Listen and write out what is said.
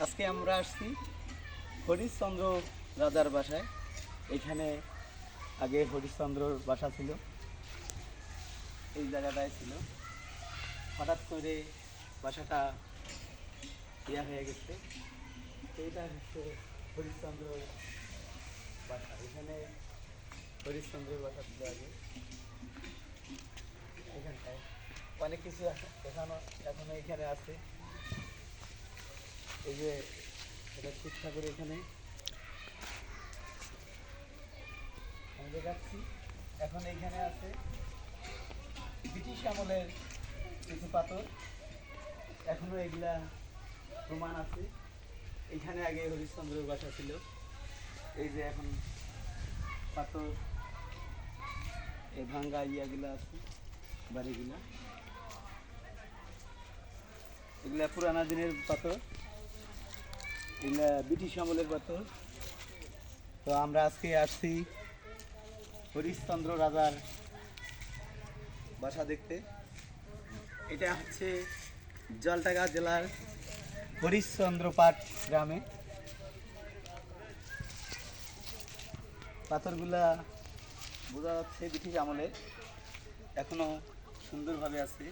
আজকে আমরা আসছি হরিশচন্দ্র রাজার বাসায়। এখানে আগে হরিশচন্দ্রর বাসা ছিল, এই জায়গাটায় ছিল। হঠাৎ করে বাসাটা ইয়া হয়ে গেছে। এইটা হচ্ছে হরিশচন্দ্রর বাসা। এখানে হরিশচন্দ্রের বাসা ছিল আগে। এখানটায় অনেক কিছু এখনো এখানে আছে। এই যে এটা শিব ঠাকুর এখানে আমি দেখাচ্ছি। এখন এইখানে আছে ব্রিটিশ আমলের কিছু পাথর, এখনো এগুলা প্রমাণ আছে। এখানে আগে হরিশ্চন্দ্রের বাসা ছিল। এই যে এখন পাথর এই ভাঙ্গা ইয়াগুলা আছে, বাড়িগুলা এগুলা পুরানা দিনের পাথর, এগুলা ব্রিটিশ আমলের পাথর। তো আমরা আজকে আসছি হরিশচন্দ্র রাজার বাসা দেখতে। এটা হচ্ছে জলটাগা জেলার হরিশচন্দ্রপাট গ্রামে। পাথরগুলা বোঝা যাচ্ছে ব্রিটিশ আমলের, এখনো সুন্দরভাবে আছে।